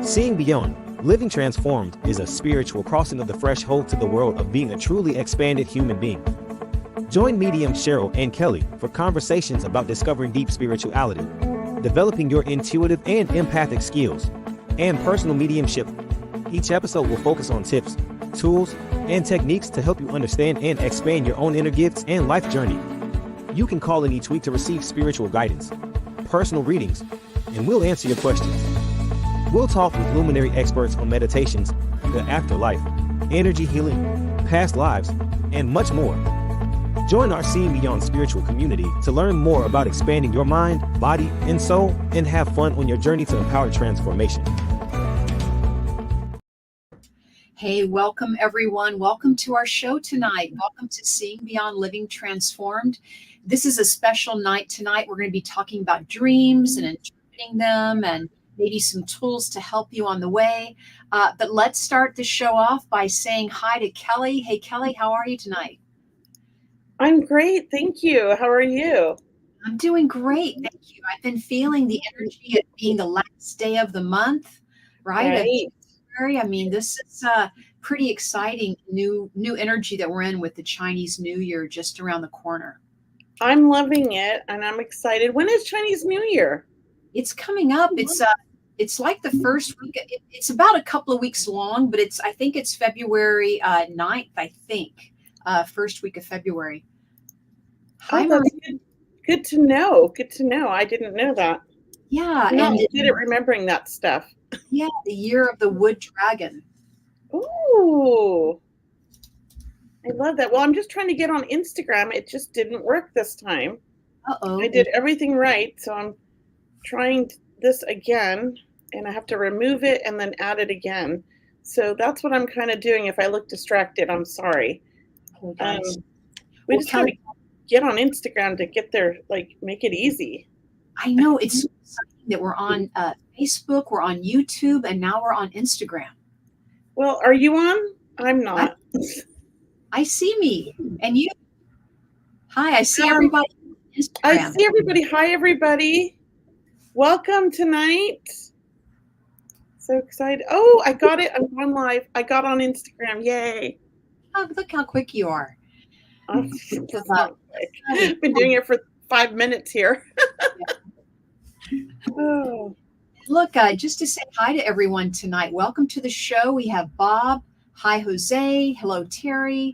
Seeing Beyond, Living Transformed is a spiritual crossing of the threshold to the world of being a truly expanded human being. Join mediums Cheryl and Kelley for conversations about discovering deep spirituality, developing your intuitive and empathic skills, and personal mediumship. Each episode will focus on tips, tools, and techniques to help you understand and expand your own inner gifts and life journey. You can call in each week to receive spiritual guidance, personal readings, and we'll answer your questions. We'll talk with luminary experts on meditations, the afterlife, energy healing, past lives, and much more. Join our Seeing Beyond spiritual community to learn more about expanding your mind, body, and soul, and have fun on your journey to empowered transformation. Hey, welcome everyone. Welcome to our show tonight. Welcome to Seeing Beyond Living Transformed. This is a special night tonight. We're going to be talking about dreams and interpreting them and maybe some tools to help you on the way. But let's start the show off by saying hi to Kelley. Hey, Kelley, how are you tonight? I'm great. Thank you. How are you? I'm doing great. Thank you. I've been feeling the energy of being the last day of the month, right? February. I mean, this is pretty exciting new energy that we're in with the Chinese New Year just around the corner. I'm loving it and I'm excited. When is Chinese New Year? It's coming up. It's like the first week. It's about a couple of weeks long, but I think it's February 9th, I think. First week of February. Hi, that's good to know. Good to know. I didn't know that. Yeah. I'm not good at remembering that stuff. Yeah, the year of the wood dragon. Ooh. I love that. Well, I'm just trying to get on Instagram. It just didn't work this time. Uh-oh. I did everything right, so I'm trying this again, and I have to remove it and then add it again. So that's what I'm kind of doing. If I look distracted, I'm sorry. We just have to get on Instagram to get there, like make it easy. I know, it's so exciting that we're on Facebook, we're on YouTube, and now we're on Instagram. Well, are you on? I'm not. I see me, and you. Hi, I see everybody on Instagram. I see everybody. Hi, everybody. Welcome tonight. So excited. Oh, I got it. I'm on live. I got on Instagram. Yay. Oh, look how quick you are. I've been doing it for 5 minutes here. Oh. Look, just to say hi to everyone tonight. Welcome to the show. We have Bob. Hi, Jose. Hello, Terry.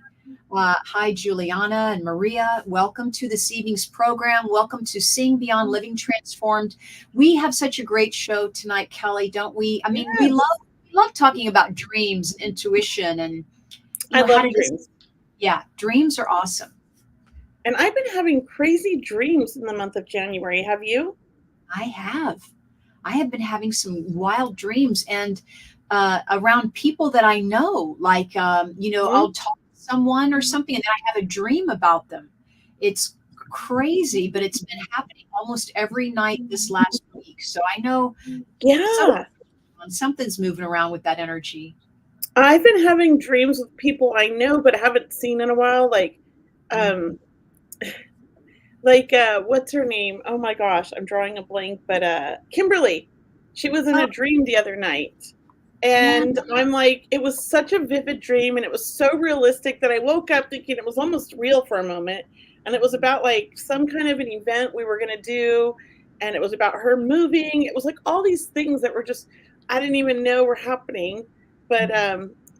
Hi, Juliana and Maria. Welcome to this evening's program. Welcome to Seeing Beyond Living Transformed. We have such a great show tonight, Kelley, don't we? I mean, we love talking about dreams and intuition, and I love dreams. Yeah, dreams are awesome. And I've been having crazy dreams in the month of January. Have you? I have been having some wild dreams, and around people that I know, like, I'll talk to someone or something, and then I have a dream about them. It's crazy, but it's been happening almost every night this last week. So I know something's moving around with that energy. I've been having dreams with people I know but haven't seen in a while, what's her name? Oh my gosh, I'm drawing a blank, but Kimberly. She was in a dream the other night. And I'm like, it was such a vivid dream, and it was so realistic that I woke up thinking it was almost real for a moment. And it was about like some kind of an event we were going to do, and it was about her moving. It was like all these things that were just, I didn't even know were happening, but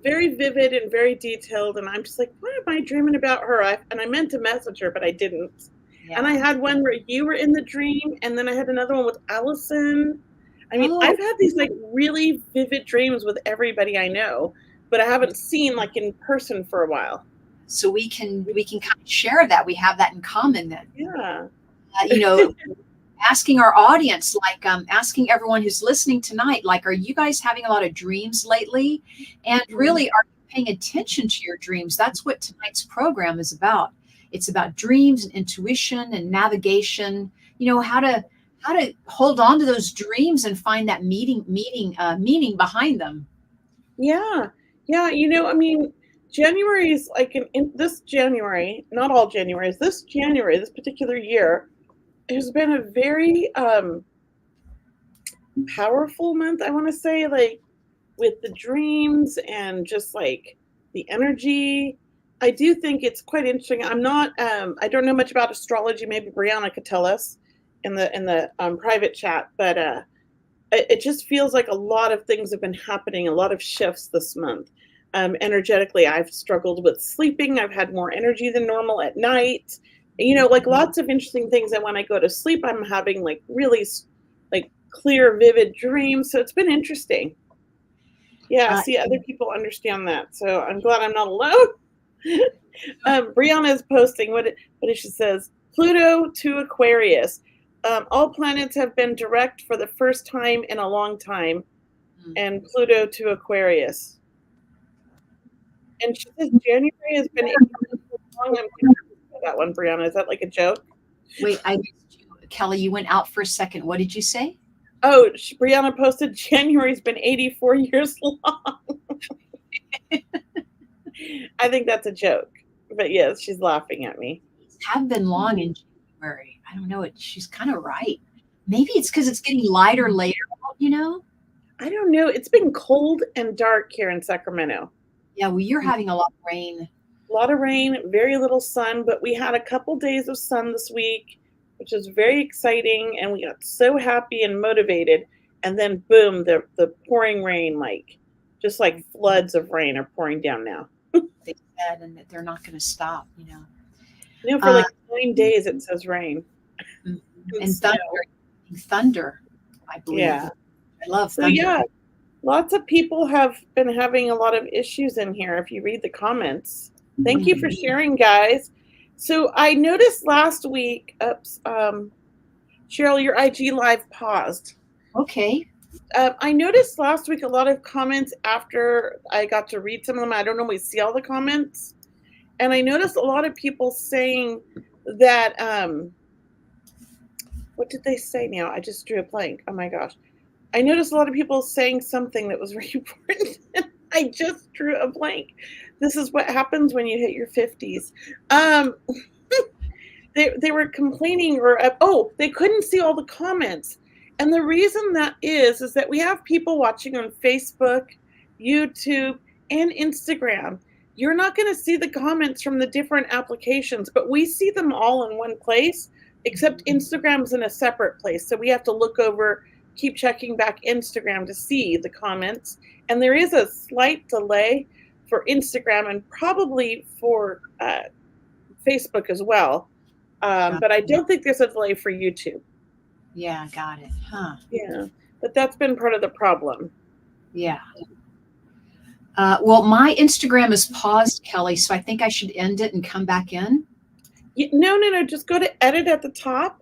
very vivid and very detailed. And I'm just like, what am I dreaming about her? And I meant to message her, but I didn't. Yeah. And I had one where you were in the dream, and then I had another one with Allison. I mean, I've had these like really vivid dreams with everybody I know, but I haven't seen like in person for a while. So we can kind of share that. We have that in common then. Yeah. Asking our audience, like asking everyone who's listening tonight, like, are you guys having a lot of dreams lately? And really, are you paying attention to your dreams? That's what tonight's program is about. It's about dreams and intuition and navigation, how to hold on to those dreams and find that meaning behind them. Yeah. January is like this January, not all Januaries, this January, this particular year, has been a very powerful month, I want to say, like with the dreams and just like the energy. I do think it's quite interesting. I'm not I don't know much about astrology. Maybe Brianna could tell us in the private chat, but it just feels like a lot of things have been happening, a lot of shifts this month. Energetically, I've struggled with sleeping. I've had more energy than normal at night. Like lots of interesting things. And when I go to sleep, I'm having like really like clear, vivid dreams. So it's been interesting. Yeah, see, other people understand that. So I'm glad I'm not alone. Brianna is posting what she says. Pluto to Aquarius. All planets have been direct for the first time in a long time, and Pluto to Aquarius. And she says January has been 8 months long. I'm confused about that one, Brianna. Is that like a joke? Wait, I missed you. Kelly, you went out for a second. What did you say? Oh, Brianna posted January's been 84 years long. I think that's a joke. But yes, she's laughing at me. Have been long in January. I don't know. She's kind of right. Maybe it's because it's getting lighter later, I don't know. It's been cold and dark here in Sacramento. Yeah, well, you're having a lot of rain. A lot of rain, very little sun, but we had a couple days of sun this week, which is very exciting, and we got so happy and motivated. And then boom, the pouring rain, like just like floods of rain are pouring down now. They said, and that they're not going to stop, For like 9 days it says rain. And thunder, I believe. Yeah. I love thunder. So yeah, lots of people have been having a lot of issues in here if you read the comments. Thank you for sharing, guys. So I noticed last week, Cheryl, your IG live paused. Okay. I noticed last week a lot of comments after I got to read some of them. I don't always see all the comments. And I noticed a lot of people saying that, what did they say now? I just drew a blank. Oh my gosh. I noticed a lot of people saying something that was very important. I just drew a blank. This is what happens when you hit your 50s. They were complaining they couldn't see all the comments. And the reason that is that we have people watching on Facebook, YouTube, and Instagram. You're not going to see the comments from the different applications, but we see them all in one place, except Instagram's in a separate place. So we have to look over, keep checking back Instagram to see the comments. And there is a slight delay for Instagram and probably for Facebook as well. But I don't think there's a delay for YouTube. Yeah, got it. Huh. Yeah, but that's been part of the problem. Yeah. Well, my Instagram is paused, Kelly, so I think I should end it and come back in. No. Just go to edit at the top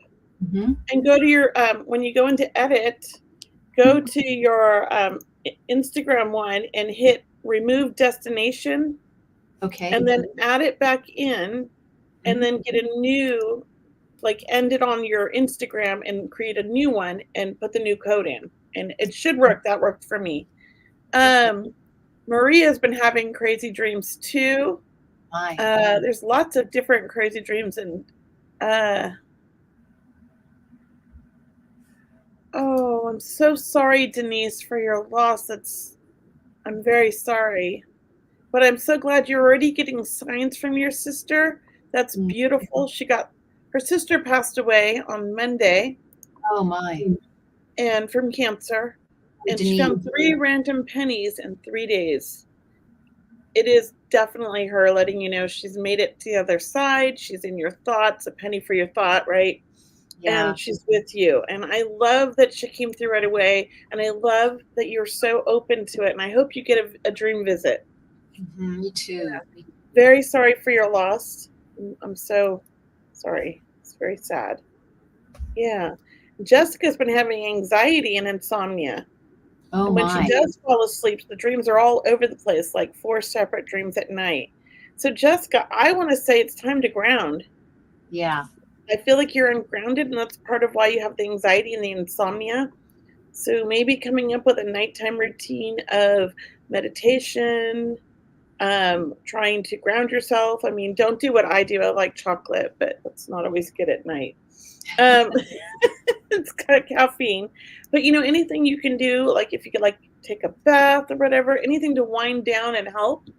and go to your, when you go into edit, go to your Instagram one and hit remove destination. Okay. And then add it back in and then get a new, like end it on your Instagram and create a new one and put the new code in. And it should work. That worked for me. Maria's been having crazy dreams too. There's lots of different crazy dreams and I'm so sorry, Denise, for your loss. I'm very sorry. But I'm so glad you're already getting signs from your sister. That's beautiful. Her sister passed away on Monday. Oh my. And from cancer. And Denise. She found 3 random pennies in 3 days. It is definitely her letting you know she's made it to the other side. She's in your thoughts, a penny for your thought, right? Yeah. And she's with you. And I love that she came through right away. And I love that you're so open to it. And I hope you get a dream visit. Me too. Yeah. Very sorry for your loss. I'm so sorry. It's very sad. Yeah. Jessica's been having anxiety and insomnia. Oh, and when she does fall asleep, the dreams are all over the place, like 4 separate dreams at night. So, Jessica, I want to say it's time to ground. Yeah. I feel like you're ungrounded, and that's part of why you have the anxiety and the insomnia. So maybe coming up with a nighttime routine of meditation, trying to ground yourself. I mean, don't do what I do. I like chocolate, but it's not always good at night. Um, it's got caffeine, but anything you can do, like if you could like take a bath or whatever, anything to wind down and help.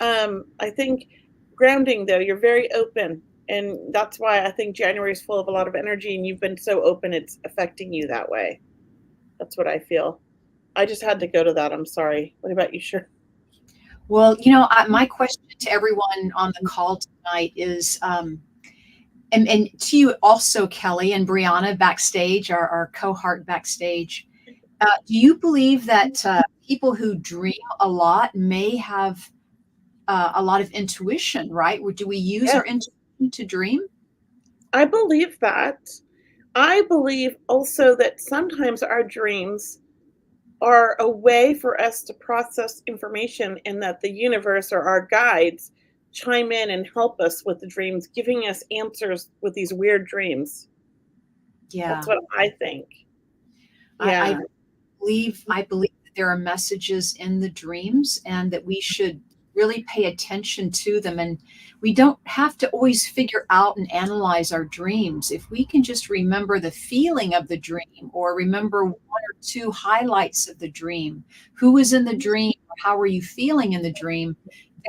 I think grounding though, you're very open, and that's why I think January is full of a lot of energy, and you've been so open, it's affecting you that way. That's what I feel. I just had to go to that. I'm sorry. What about you, Sure? Well, my question to everyone on the call tonight is, and to you also, Kelly and Brianna backstage, our cohort backstage, do you believe that people who dream a lot may have a lot of intuition, right? Or do we use Yeah, our intuition to dream? I believe that. I believe also that sometimes our dreams are a way for us to process information, and that the universe or our guides chime in and help us with the dreams, giving us answers with these weird dreams. That's Yeah, what I think. I Yeah. believe that there are messages in the dreams, and that we should really pay attention to them. And we don't have to always figure out and analyze our dreams. If we can just remember the feeling of the dream, or remember one or two highlights of the dream, who was in the dream, or how were you feeling in the dream,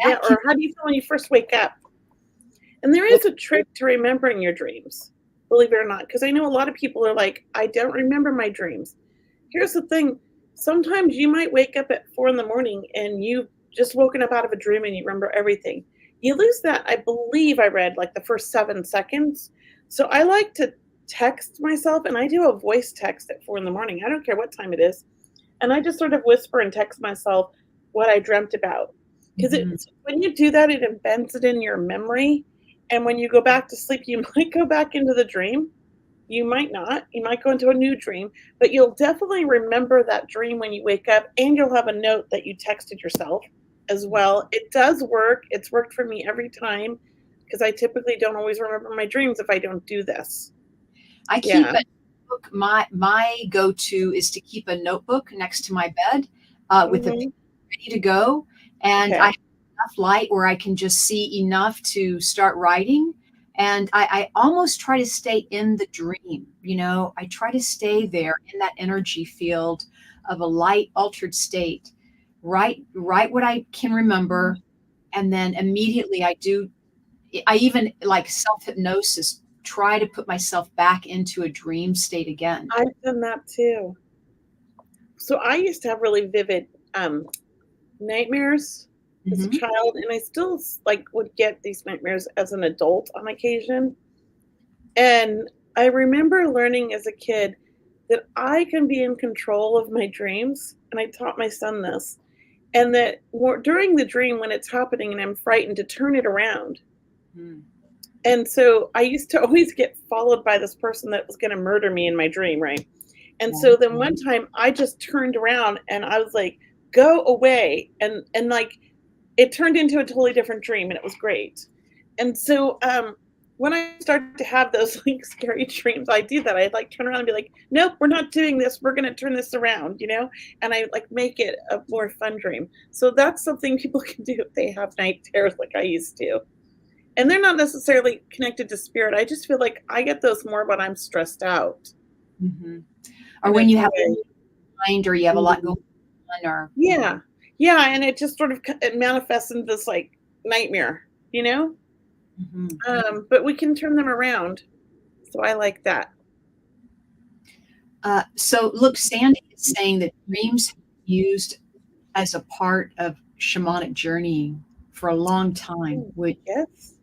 Yeah. that can Or how do you feel when you first wake up? And there well, is a trick to remembering your dreams, believe it or not, because I know a lot of people are like, I don't remember my dreams. Here's the thing. Sometimes you might wake up at 4 in the morning and you've just woken up out of a dream and you remember everything. You lose that, I believe I read, like the first 7 seconds. So I like to text myself, and I do a voice text at 4 in the morning. I don't care what time it is. And I just sort of whisper and text myself what I dreamt about. Because mhm. when you do that, it embeds it in your memory. And when you go back to sleep, you might go back into the dream. You might not. You might go into a new dream, but you'll definitely remember that dream when you wake up, and you'll have a note that you texted yourself as well. It does work. It's worked for me every time, because I typically don't always remember my dreams if I don't do this. I keep Yeah. a notebook. My go-to is to keep a notebook next to my bed, with a pen Hmm. ready to go, and I Okay. have enough light where I can just see enough to start writing. And I almost try to stay in the dream. I try to stay there in that energy field of a light altered state. Write what I can remember, and then immediately I even, like, self-hypnosis, try to put myself back into a dream state again. I've done that too. So I used to have really vivid nightmares as a Mhm. child, and I still like would get these nightmares as an adult on occasion. And I remember learning as a kid that I can be in control of my dreams, and I taught my son this, and that during the dream when it's happening and I'm frightened, to turn it around. Mm. And so I used to always get followed by this person that was going to murder me in my dream, right? And Yeah. so then one time I just turned around and I was like, "Go away!" And like it turned into a totally different dream, and it was great. And so when I started to have those like scary dreams, I do that. I like turn around and be like, "Nope, we're not doing this. We're going to turn this around." And I like make it a more fun dream. So that's something people can do if they have night terrors like I used to. And they're not necessarily connected to spirit. I just feel like I get those more when I'm stressed out Mhm. Or in a when you good have way. a mind, or you have a lot Mhm. going on, or Yeah. Yeah, and it just sort of it manifests into this like nightmare. Mhm. But we can turn them around. So I like that. So look, Sandy is saying that dreams have been used as a part of shamanic journeying for a long time, Mm, which yes.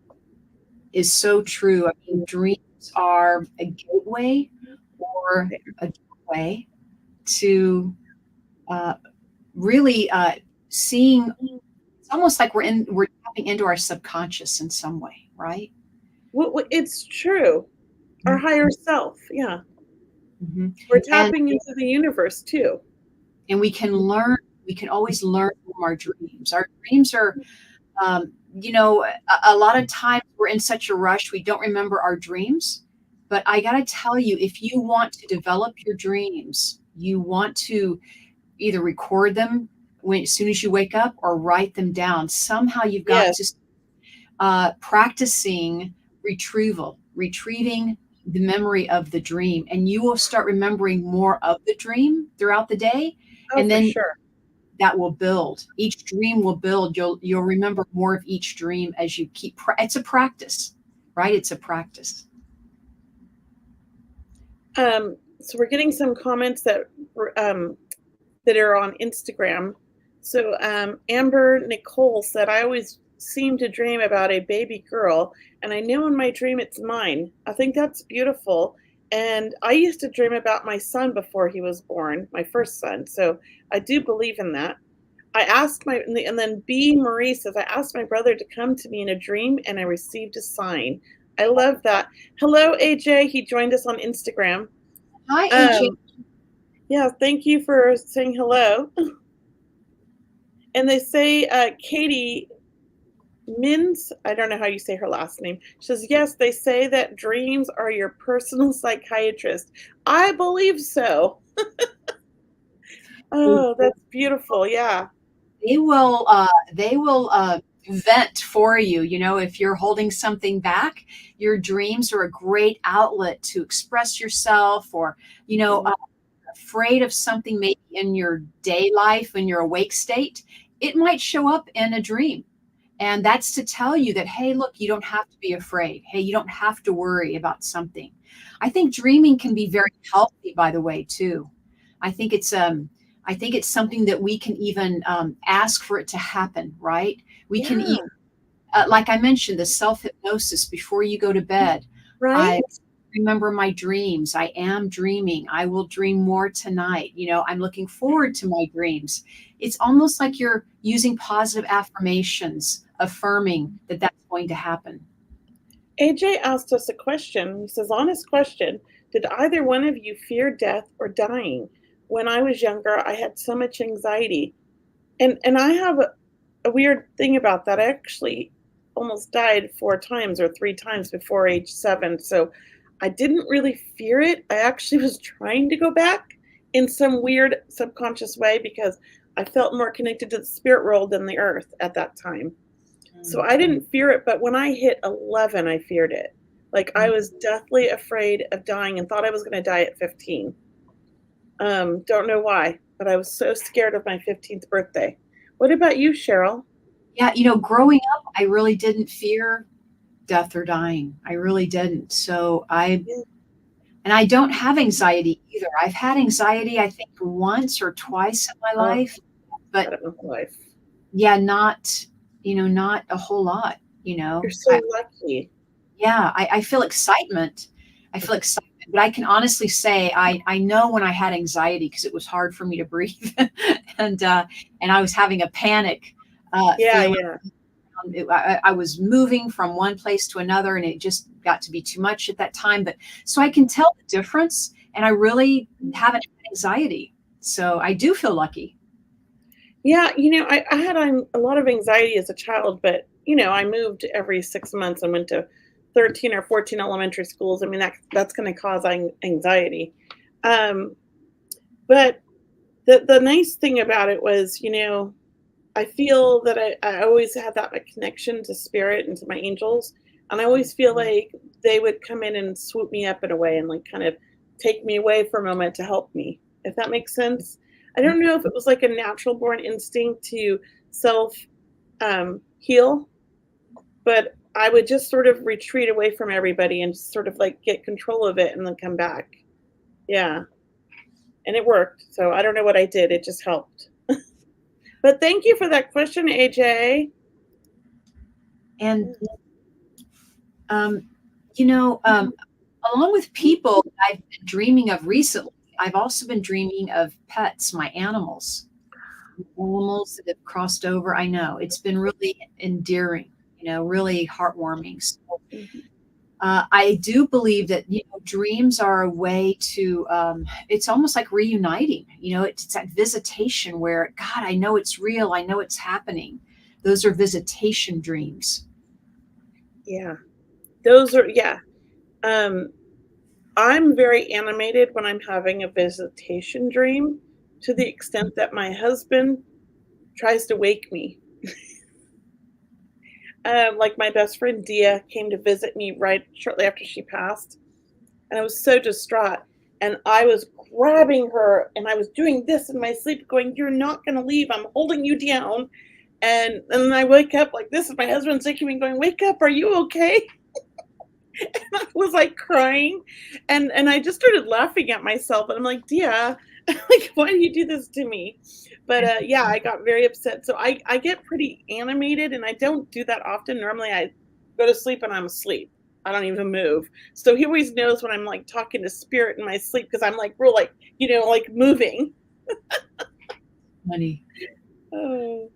is so true. I mean, dreams are a gateway, or Okay. a doorway to uh, really seeing. It's almost like we're tapping into our subconscious in some way, right? It's true. Our Mhm. higher self. Yeah. Mhm. We're And tapping into the universe too. we can learn. We can always learn from our dreams. Our dreams are, a lot of times we're in such a rush, we don't remember our dreams. But I got to tell you, if you want to develop your dreams, you want to either record them as soon as you wake up, or write them down. Somehow you've got Yes. to practicing retrieval, retrieving the memory of the dream, and you will start remembering more of the dream throughout the day. Oh, And for then sure. that will build. Each dream will build. You'll remember more of each dream as you keep. It's a practice, right? It's a practice. So we're getting some comments that are on Instagram. So Amber Nicole said, I always seem to dream about a baby girl, and I know in my dream it's mine. I think that's beautiful. And I used to dream about my son before he was born, my first son. So I do believe in that. I asked and then B. Marie says, I asked my brother to come to me in a dream and I received a sign. I love that. Hello, AJ. He joined us on Instagram. Hi, AJ. Yeah, thank you for saying hello. And they say, Katie Mins, I don't know how you say her last name. She says, yes, they say that dreams are your personal psychiatrist. I believe so. Oh, that's beautiful. Yeah. They will vent for you. You know, if you're holding something back, your dreams are a great outlet to express yourself, or, you know, afraid of something maybe in your day life, in your awake state, it might show up in a dream. And that's to tell you that, hey, look, you don't have to be afraid. Hey, you don't have to worry about something. I think dreaming can be very healthy, by the way, too. I think it's something that we can even ask for it to happen, right? We can even, like I mentioned, the self-hypnosis before you go to bed. Right. I remember my dreams. I am dreaming. I will dream more tonight. You know, I'm looking forward to my dreams. It's almost like you're using positive affirmations, affirming that that's going to happen. AJ asked us a question. He says, honest question, did either one of you fear death or dying? When I was younger, I had so much anxiety. And I have a weird thing about that. I actually almost died 4 times or 3 times before age 7. So I didn't really fear it. I actually was trying to go back in some weird subconscious way because I felt more connected to the spirit world than the earth at that time. So I didn't fear it, but when I hit 11, I feared it. Like I was deathly afraid of dying and thought I was going to die at 15. Don't know why, but I was so scared of my 15th birthday. What about you, Cheryl? Yeah, you know, growing up, I really didn't fear death or dying. I really didn't. So I don't have anxiety either. I've had anxiety, I think, once or twice in my life, but Life. yeah, not, not a whole lot, You're so lucky. Yeah, I feel excitement. I feel excitement, but I can honestly say I know when I had anxiety because it was hard for me to breathe, and I was having a panic feeling. Yeah. I was moving from one place to another, and it just got to be too much at that time. But so I can tell the difference, and I really haven't had anxiety. So I do feel lucky. Yeah, I had a lot of anxiety as a child, but I moved every 6 months and went to 13 or 14 elementary schools. I mean, that's going to cause anxiety. But the nice thing about it was, I feel that I always had that connection to spirit and to my angels. And I always feel like they would come in and swoop me up in a way and like kind of take me away for a moment to help me, if that makes sense. I don't know if it was like a natural born instinct to self heal, but I would just sort of retreat away from everybody and sort of like get control of it and then come back. Yeah. And it worked. So I don't know what I did. It just helped. But thank you for that question, AJ. And, along with people I've been dreaming of recently, I've also been dreaming of pets, my animals that have crossed over. I know it's been really endearing, really heartwarming. So, I do believe that, dreams are a way to, it's almost like reuniting, it's that visitation where, God, I know it's real. I know it's happening. Those are visitation dreams. Yeah. Those are, yeah. I'm very animated when I'm having a visitation dream to the extent that my husband tries to wake me. Like my best friend Dia came to visit me right shortly after she passed. and I was so distraught. And I was grabbing her and I was doing this in my sleep, going, "You're not going to leave. I'm holding you down." And then I wake up like this, and my husband's taking me going, "Wake up, are you okay?" And I was like crying. And I just started laughing at myself. And I'm like, "Dia, like, why do you do this to me?" But yeah, I got very upset. So I get pretty animated, and I don't do that often. Normally I go to sleep and I'm asleep. I don't even move. So he always knows when I'm like talking to spirit in my sleep, because I'm like real, like, like moving. Funny. Oh.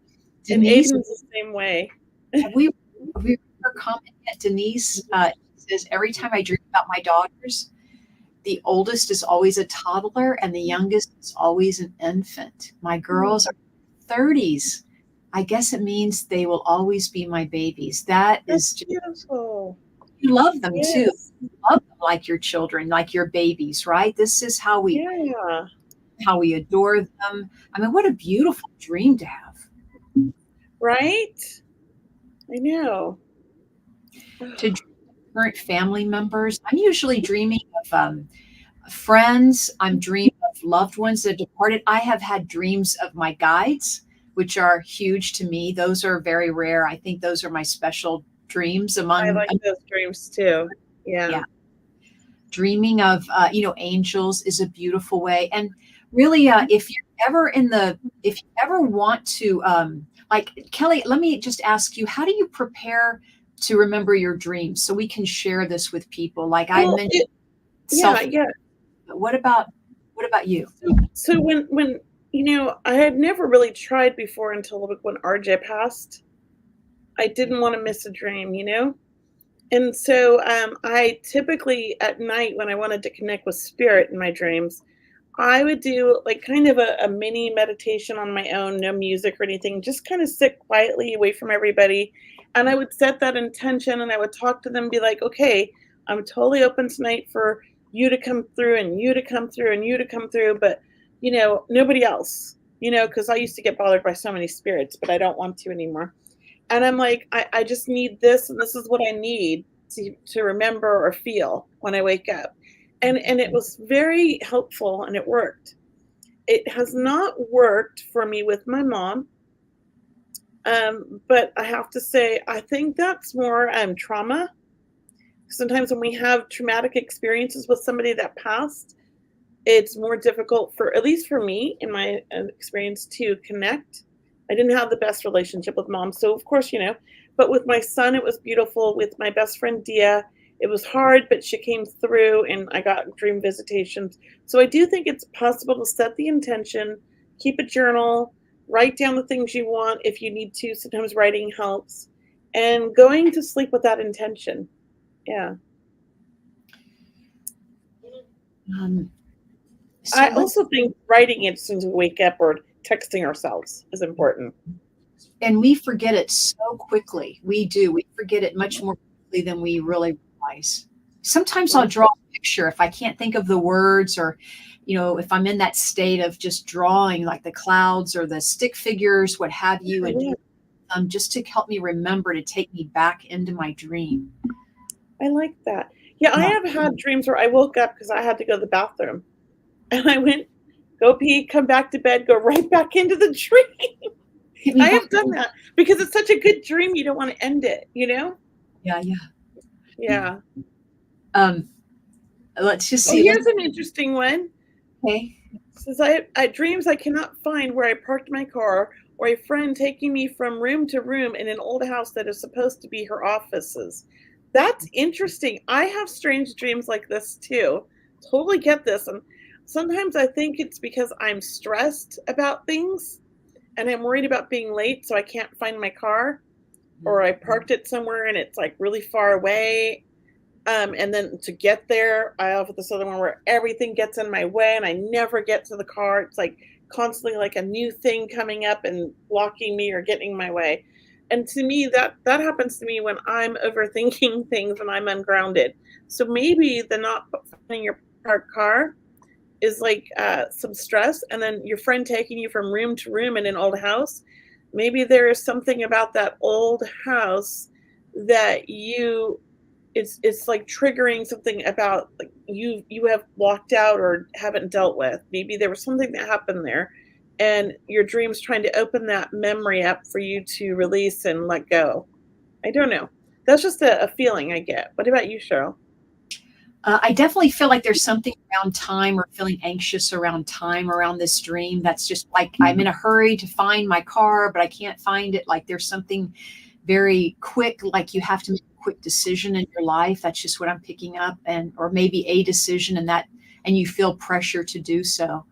And Denise, Aiden's the same way. have we read her comment yet? Denise says, every time I dream about my daughters, the oldest is always a toddler and the youngest is always an infant. My girls are 30s. I guess it means they will always be my babies. That is That's beautiful. you love them too. Yes. You love them like your children, like your babies, right? This is how we adore them. I mean, what a beautiful dream to have. Right? I know. To current family members, I'm usually dreaming of friends. I'm dreaming of loved ones that departed. I have had dreams of my guides, which are huge to me. Those are very rare. I think those are my special dreams I like those dreams too. Yeah. Dreaming of angels is a beautiful way. And really, if you ever want to, like, Kelley, let me just ask you, how do you prepare to remember your dreams so we can share this with people? Like, I mentioned what about you? So when I had never really tried before until when RJ passed. I didn't want to miss a dream, and so I typically at night, when I wanted to connect with spirit in my dreams, I would do like kind of a mini meditation on my own, no music or anything, just kind of sit quietly away from everybody. And I would set that intention, and I would talk to them, be like, "Okay, I'm totally open tonight for you to come through, and you to come through, and you to come through, but nobody else, because I used to get bothered by so many spirits, but I don't want to anymore." And I'm like, I just need this, and this is what I need to remember or feel when I wake up. And it was very helpful, and it worked. It has not worked for me with my mom. But I have to say, I think that's more trauma. Sometimes when we have traumatic experiences with somebody that passed, it's more difficult, at least for me, in my experience, to connect. I didn't have the best relationship with mom. So of course, but with my son, it was beautiful. With my best friend, Dia, it was hard, but she came through, and I got dream visitations. So I do think it's possible to set the intention, keep a journal, write down the things you want if you need to. Sometimes writing helps, and going to sleep with that intention. Yeah. I also think writing it as soon as we wake up, or texting ourselves, is important. And we forget it so quickly. We do. We forget it much more quickly than we really realize. Sometimes I'll draw a picture if I can't think of the words, or, if I'm in that state of just drawing, like the clouds or the stick figures, what have you, and just to help me remember to take me back into my dream. I like that. Yeah, I have had dreams where I woke up because I had to go to the bathroom. And I went, go pee, come back to bed, go right back into the dream. I have done that because it's such a good dream. You don't want to end it, Yeah. Yeah. Let's just see. Here's an interesting one. Okay. It says, I dreams I cannot find where I parked my car, or a friend taking me from room to room in an old house that is supposed to be her offices. That's interesting. I have strange dreams like this too. Totally get this. And sometimes I think it's because I'm stressed about things, and I'm worried about being late, so I can't find my car, or I parked it somewhere and it's like really far away. And then to get there, I have this other one where everything gets in my way and I never get to the car. It's like constantly like a new thing coming up and blocking me or getting in my way. And to me, that happens to me when I'm overthinking things and I'm ungrounded. So maybe the not finding your parked car is like some stress, and then your friend taking you from room to room in an old house. Maybe there is something about that old house that you it's like triggering something about like you have blocked out or haven't dealt with. Maybe there was something that happened there, and your dream's trying to open that memory up for you to release and let go. I don't know. That's just a feeling I get. What about you, Cheryl? I definitely feel like there's something around time or feeling anxious around time around this dream. That's just like I'm in a hurry to find my car, but I can't find it. Like there's something very quick, like you have to make a quick decision in your life. That's just what I'm picking up, and or maybe a decision, and you feel pressure to do so.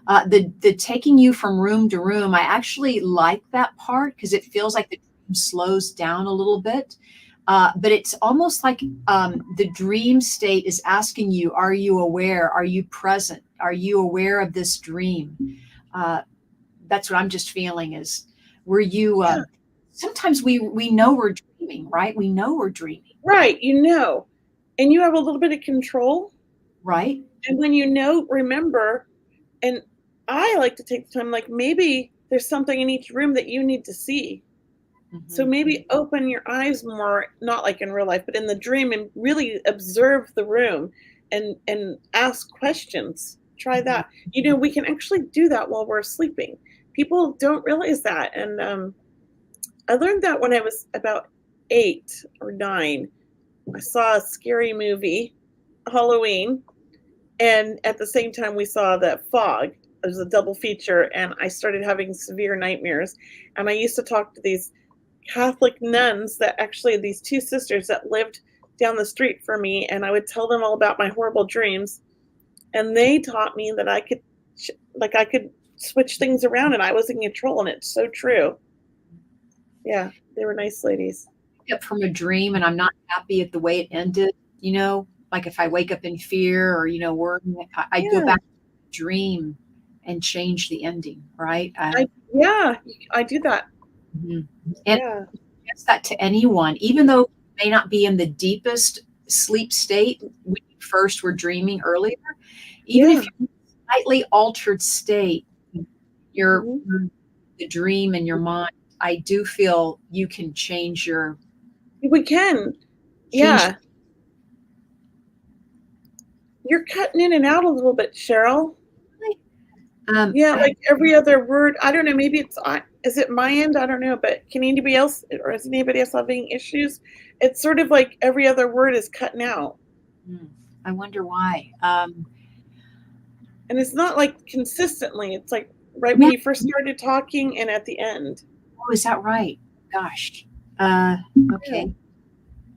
The taking you from room to room, I actually like that part because it feels like the dream slows down a little bit. But it's almost like the dream state is asking you, are you aware? Are you present? Are you aware of this dream? That's what I'm just feeling is, were you, Yeah. sometimes we know we're dreaming, right? We know we're dreaming, Right, and you have a little bit of control. right? And when remember, and I like to take the time, like maybe there's something in each room that you need to see. So Mhm. maybe open your eyes more, not like in real life, but in the dream, and really observe the room and ask questions. Try that. We can actually do that while we're sleeping. People don't realize that. And I learned that when I was about 8 or 9. I saw a scary movie, Halloween, and at the same time we saw the Fog. It was a double feature, and I started having severe nightmares. And I used to talk to these Catholic nuns, that actually these two sisters that lived down the street from me, and I would tell them all about my horrible dreams, and they taught me that I could switch things around and I was in control, and it's so true. Yeah, they were nice ladies. Up from a dream and I'm not happy at the way it ended, like if I wake up in fear or, worrying, I go Yeah, back to the dream and change the ending, right? yeah, I do that. Mhm. And Yeah, suggest that to anyone, even though you may not be in the deepest sleep state when you first were dreaming earlier, even if yeah. you're in a slightly altered state, your Mhm. the dream in your mind, I do feel you can change your We can. change. Yeah, you're cutting in and out a little bit, Cheryl. Yeah, I like every other word. I don't know. Maybe is it my end? I don't know. But can anybody else, or is anybody else having issues? It's sort of like every other word is cutting out, I wonder why. and it's not like consistently. It's like right when Yeah. you first started talking and at the end. Oh, is that right? Gosh. Yeah. Okay.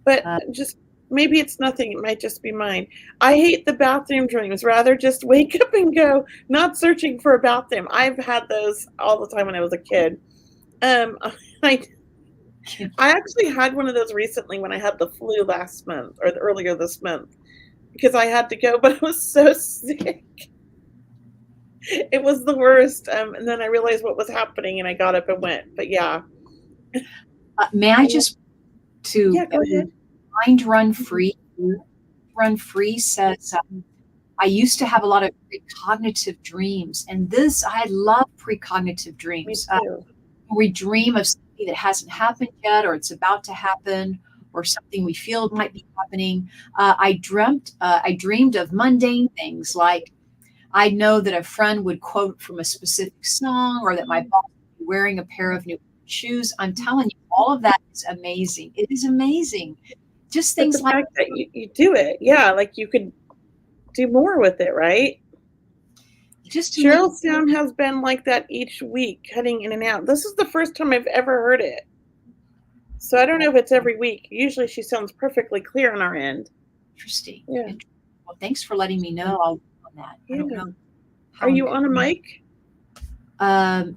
But Uh, just maybe it's nothing. It might just be mine. I hate the bathroom dreams. Rather just wake up and go, not searching for a bathroom. I've had those all the time when I was a kid. Um, I I actually had one of those recently when I had the flu last month or earlier this month because I had to go, but I was so sick. It was the worst. And then I realized what was happening and I got up and went. But yeah. may I Yeah, just to yeah, go ahead. mind run free? Run free says I used to have a lot of precognitive dreams, and I love precognitive Me dreams. too. We dream of something that hasn't happened yet, or it's about to happen, or something we feel might be happening. I dreamed of mundane things like I know that a friend would quote from a specific song, or that my boss would be wearing a pair of new shoes. I'm telling you, all of that is amazing. It is amazing. Just But the things like fact that you do it, yeah, like you could do more with it, right? just a little. Cheryl's sound has been like that each week, cutting in and out. This is the first time I've ever heard it. So I don't know if it's every week. Usually she sounds perfectly clear on our end. Interesting. Yeah. Well, thanks for letting me know. I'll work on that. I don't Yeah. know Are how I'm you good. on a mic?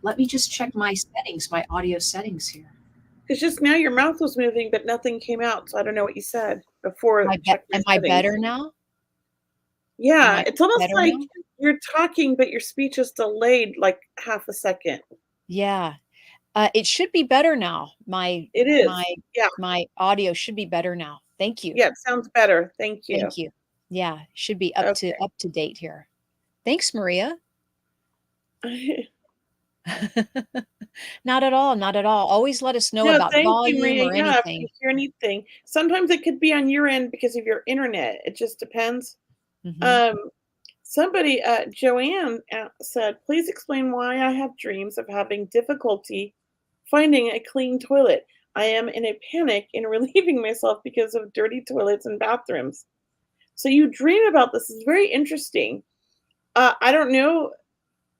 Let me just check my settings, my audio settings here. Because just now your mouth was moving, but nothing came out. So I don't know what you said before. Check my Am I settings. better now? Am Yeah. I It's almost better like now? you're talking, but your speech is delayed like half a second. Yeah. It should be better now. My It my is. Yeah. my audio should be better now. Thank you. Yeah. It sounds better. Thank you. Thank you. Yeah, should be Okay. up to date here. Thanks, Maria. Not at all, not at all. Always let us know No, about thank you, volume Maria. or Yeah, if you anything. hear anything. Sometimes it could be on your end because of your internet. It just depends. Mhm. Um, somebody, Joanne, said, "Please explain why I have dreams of having difficulty finding a clean toilet. I am in a panic in relieving myself because of dirty toilets and bathrooms." So you dream about this. It's very interesting. I don't know.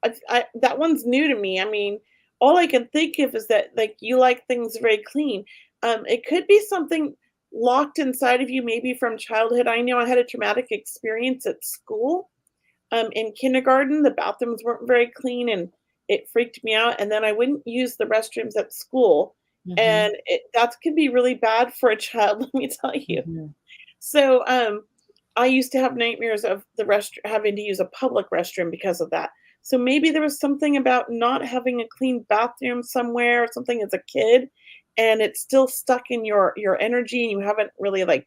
That one's new to me. I mean, all I can think of is that like you like things very clean. It could be something locked inside of you, maybe from childhood. I know I had a traumatic experience at school. In kindergarten, the bathrooms weren't very clean, and it freaked me out. And then I wouldn't use the restrooms at school, Mhm. and that can be really bad for a child. Let me tell you. Mhm. So, I used to have nightmares of the rest having to use a public restroom because of that. So maybe there was something about not having a clean bathroom somewhere or something as a kid, and it's still stuck in your energy, and you haven't really like,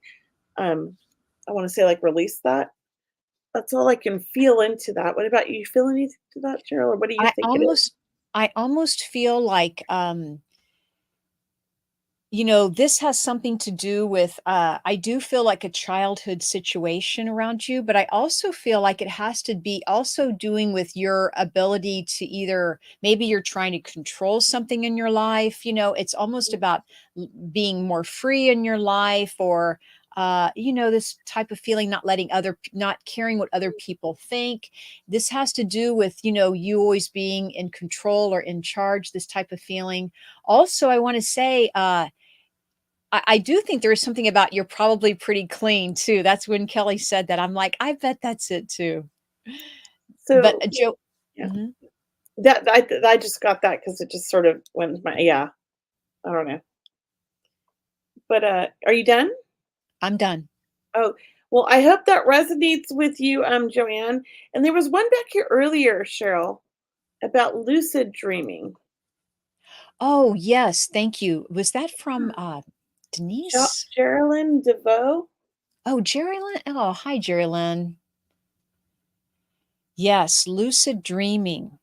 um, I want to say like released that. That's all I can feel into that. What about you? You feel anything to that, Cheryl, or what do you I think it is? almost I almost feel like, this has something to do with, I do feel like a childhood situation around you, but I also feel like it has to be also doing with your ability to either maybe you're trying to control something in your life, it's almost about being more free in your life or, this type of feeling, not caring what other people think. This has to do with, you always being in control or in charge, this type of feeling. Also, I want to say, I do think there is something about you're probably pretty clean too. That's when Kelly said that. I'm like, I bet that's it too. But, So, Joe. yeah, Mhm. I just got that because it just sort of went my yeah. I don't know, but are you done? I'm done. Oh, well, I hope that resonates with you, Joanne. And there was one back here earlier, Cheryl, about lucid dreaming. Oh, yes, thank you. Was that from, Denise? Sherilyn DeVoe. Oh, Jerry Lynn. Oh, hi, Jerry Lynn. Yes, lucid dreaming.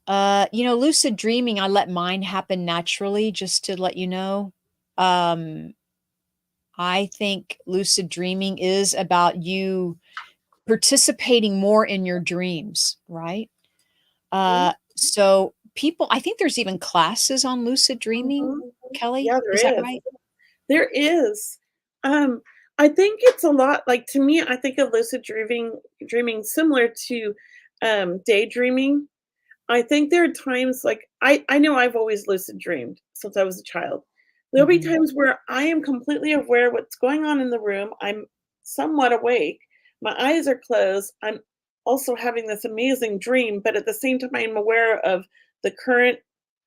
Lucid dreaming, I let mine happen naturally, just to let you know. Um, I think lucid dreaming is about you participating more in your dreams, right? Mhm, So people I think there's even classes on lucid dreaming, mhm. Kelly, Yeah, is that there is. right? There is. Um, I think it's a lot like to me, I think of lucid dreaming similar to daydreaming. I think there are times like I know I've always lucid dreamed since I was a child. There'll be Mhm. times where I am completely aware of what's going on in the room. I'm somewhat awake. My eyes are closed. I'm also having this amazing dream, but at the same time I'm aware of the current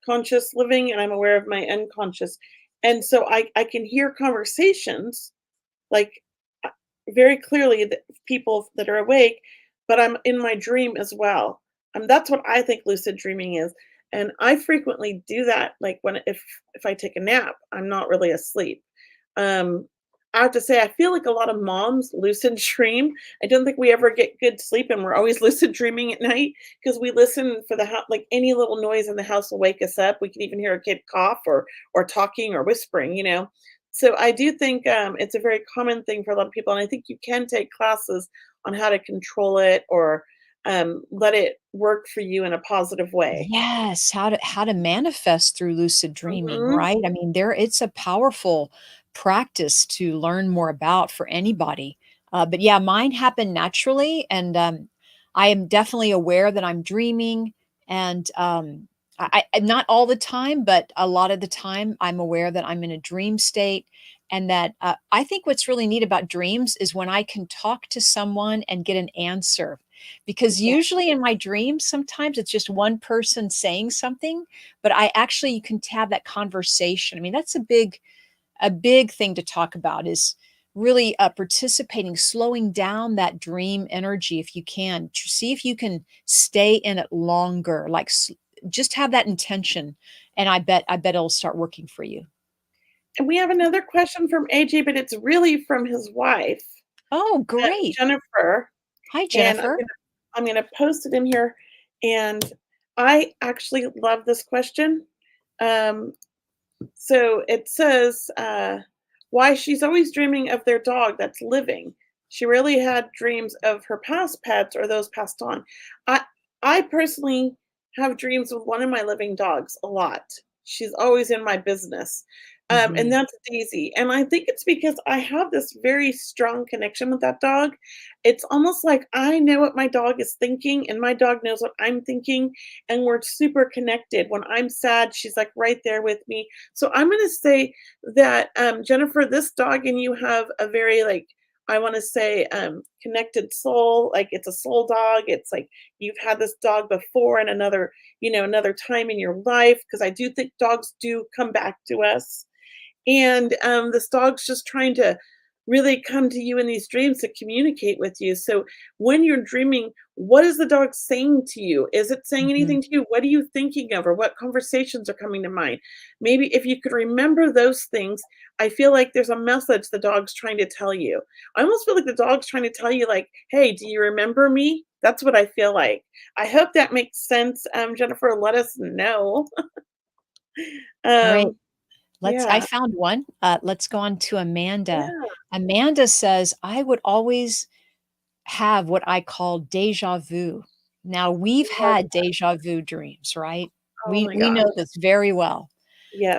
conscious living and I'm aware of my unconscious. And so I can hear conversations like uh, very clearly that people that are awake, but I'm in my dream as well. That's what I think lucid dreaming is. And I frequently do that, like when if I take a nap, I'm not really asleep. Um, I have to say, I feel like a lot of moms lucid dream. I don't think we ever get good sleep, and we're always lucid dreaming at night because we listen for the house. Like any little noise in the house will wake us up. We can even hear a kid cough or talking or whispering. So I do think, it's a very common thing for a lot of people, and I think you can take classes on how to control it or, let it work for you in a positive way. Yes, how to manifest through lucid dreaming, Mhm. right? I mean, it's a powerful practice to learn more about for anybody. But yeah, mine happened naturally, and I am definitely aware that I'm dreaming, and not all the time, but a lot of the time, I'm aware that I'm in a dream state, and that I think what's really neat about dreams is when I can talk to someone and get an answer because Yeah. usually in my dreams, sometimes it's just one person saying something, but I actually you can have that conversation. I mean, that's a big thing to talk about is really participating, slowing down that dream energy if you can. See if you can stay in it longer, like just have that intention, and I bet it'll start working for you. And we have another question from AJ, but it's really from his wife, Oh, great. Jennifer, Hi, and Jennifer. I'm gonna post it in here, and I actually love this question. Um, so it says, why she's always dreaming of their dog that's living. She really had dreams of her past pets or those passed on. I I personally have dreams with one of my living dogs a lot. She's always in my business. And Mhm. that's Daisy. And I think it's because I have this very strong connection with that dog. It's almost like I know what my dog is thinking, and my dog knows what I'm thinking, and we're super connected. When I'm sad, she's like right there with me. So I'm going to say that, Jennifer, this dog and you have a very, like, I want to say, connected soul. Like, it's a soul dog. It's like you've had this dog before in another, another time in your life. Because I do think dogs do come back to us, and this dog's just trying to really come to you in these dreams to communicate with you. So when you're dreaming, what is the dog saying to you? Is it saying Mhm. anything to you? What are you thinking of, or what conversations are coming to mind? Maybe if you could remember those things, I feel like there's a message the dog's trying to tell you. I almost feel like the dog's trying to tell you, like, hey, do you remember me? That's what I feel like. I hope that makes sense. Jennifer, let us know. All right. um I yeah. found one. Let's go on to Amanda. Yeah. Amanda says, I would always have what I call deja vu. Now, we've had deja vu dreams, right? Oh my We gosh. know this very well.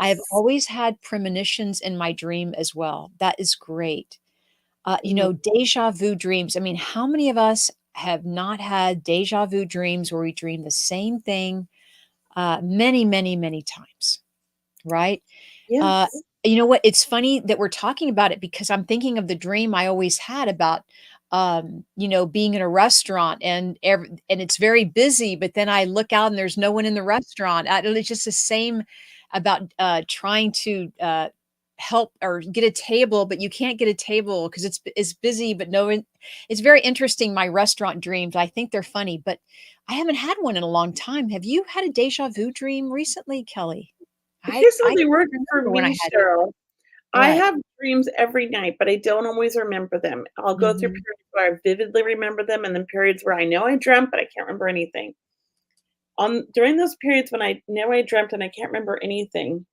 I have Yes. always had premonitions in my dream as well. That is great. Mhm. Deja vu dreams. I mean, how many of us have not had deja vu dreams where we dream the same thing many, many, many times, right? Uh, Yes. you know what? It's funny that we're talking about it because I'm thinking of the dream I always had about, being in a restaurant and it's very busy, but then I look out and there's no one in the restaurant. It's just the same about trying to help or get a table, but you can't get a table because it's busy, but no one. It's very interesting. My restaurant dreams. I think they're funny, but I haven't had one in a long time. Have you had a deja vu dream recently, Kelly? Here's how I they work can't for remember when I me, had it. Cheryl. I What? have dreams every night, but I don't always remember them. I'll go through Mhm. periods where I vividly remember them, and then periods where I know I dreamt, but I can't remember anything. On During those periods when I know I dreamt and I can't remember anything,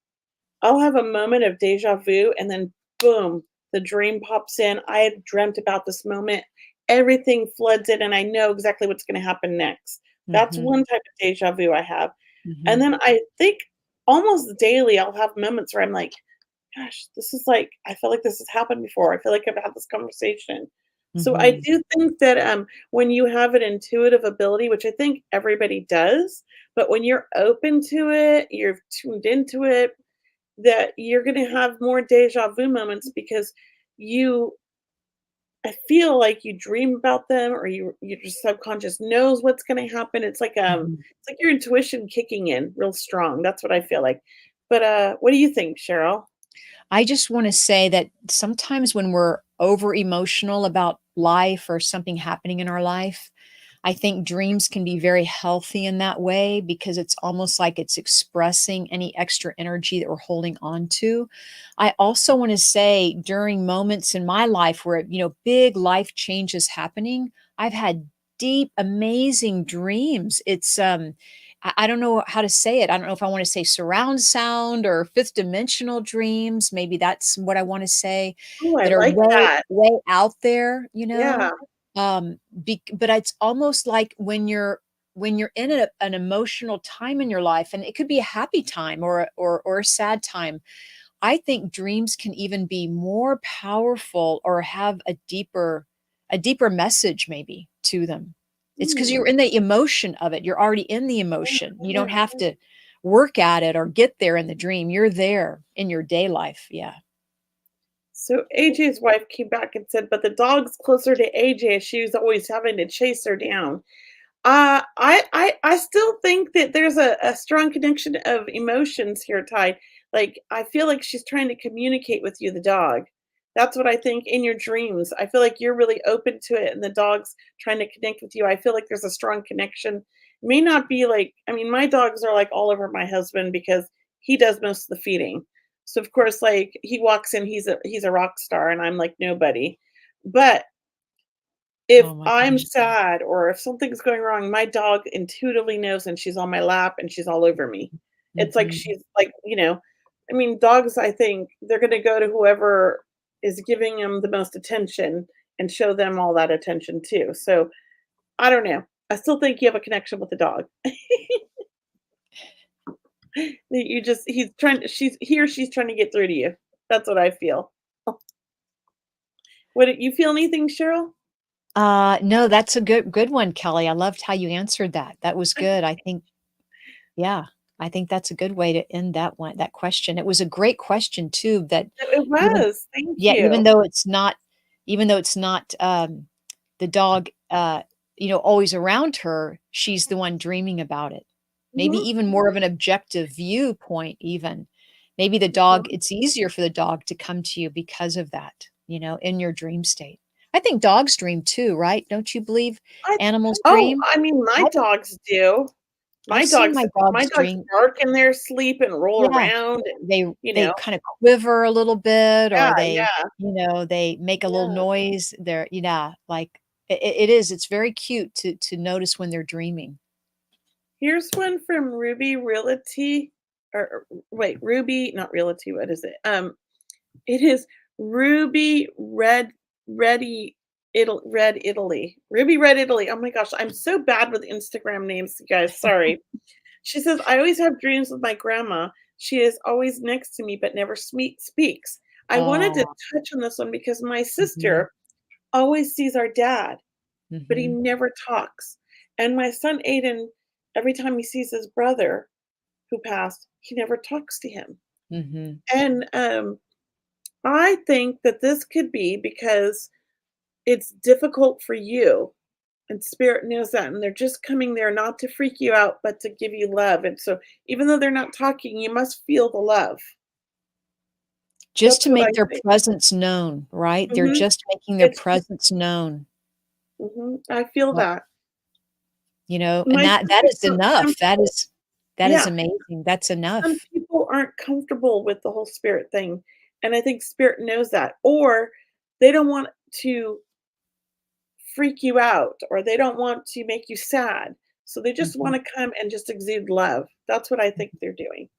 I'll have a moment of deja vu, and then boom, the dream pops in. I had dreamt about this moment. Everything floods in, and I know exactly what's going to happen next. That's Mhm. one type of deja vu I have. And Mhm. then I think almost daily I'll have moments where I'm like, gosh, this is like, I feel like this has happened before. I feel like I've had this conversation. So I Mhm. do think that, when you have an intuitive ability, which I think everybody does, but when you're open to it, you're tuned into it, that you're gonna have more deja vu moments because you I feel like you dream about them, or your subconscious knows what's gonna happen. Mhm. It's like your intuition kicking in real strong. That's what I feel like. But, what do you think, Cheryl? I just wanna say that sometimes when we're over emotional about life or something happening in our life, I think dreams can be very healthy in that way because it's almost like it's expressing any extra energy that we're holding on to. I also want to say during moments in my life where, big life changes happening, I've had deep, amazing dreams. I don't know how to say it. I don't know if I want to say surround sound or fifth dimensional dreams. Maybe that's what I want to say Oh, I that are like way, that. way out there, Yeah. but it's almost like when you're in an emotional time in your life, and it could be a happy time or a sad time. I think dreams can even be more powerful or have a deeper message maybe to them. It's because Hmm. you're in the emotion of it. You're already in the Yeah, emotion. You don't yeah. have to work at it or get there in the dream. You're there in your day life. Yeah. So AJ's wife came back and said, "But the dog's closer to AJ. She was always having to chase her down." I still think that there's a strong connection of emotions here, Ty. Like, I feel like she's trying to communicate with you, the dog. That's what I think in your dreams. I feel like you're really open to it, and the dog's trying to connect with you. I feel like there's a strong connection. May not be like, I mean, my dogs are like all over my husband because he does most of the feeding. So of course, like, he walks in, he's a rock star, and I'm like nobody. But If Oh my I'm gosh. sad or if something's going wrong, my dog intuitively knows and she's on my lap and she's all over me. It's like Mhm. she's like, I mean, dogs, I think they're going to go to whoever is giving them the most attention and show them all that attention too. So I don't know. I still think you have a connection with the dog. That you just he or she's trying to get through to you. That's what I feel. What you feel anything, Cheryl? No, that's a good one, Kelly. I loved how you answered that. That was good. I think, yeah, I think that's a good way to end that question. It was a great question too, that It even was. Thank yeah, you. even though it's not the dog always around her, she's the one dreaming about it. Maybe Mhm, even more of an objective viewpoint even. Maybe mhm. it's easier for the dog to come to you because of that, in your dream state. I think dogs dream too, right? Don't you believe I animals Oh, dream? I mean, my I've dogs do. I've My seen dogs my my dogs dogs dream. bark in their sleep and roll Yeah. around and, They you they know kinda quiver a little bit, Yeah, or yeah, they make a little yeah. noise. They're yeah, like it's very cute to notice when they're dreaming. Here's one from Ruby Realty or wait, Ruby not Realty, what is it? It is Ruby Red Italy. Ruby Red Italy. Oh my gosh, I'm so bad with Instagram names, you guys. Sorry. She says, I always have dreams with my grandma. She is always next to me, but never speaks. I wanted to Oh, touch on this one because my mhm, sister always sees our dad, but he mhm, never talks. And my son Aiden, every time he sees his brother who passed, he never talks to him. mhm. And I think that this could be because it's difficult for you, and spirit knows that, and they're just coming there not to freak you out, but to give you love, and so even though they're not talking, you must feel the love. Just That's to what I make their think. presence known, right? They're Mhm. just making their It's just presence known. I feel Well, that. and My that sister is enough. That is yeah, amazing. That's some enough. people aren't comfortable with the whole spirit thing, and I think spirit knows that, or they don't want to freak you out, or they don't want to make you sad, so they just Mhm. wanna come and just exude love. That's what I think they're doing.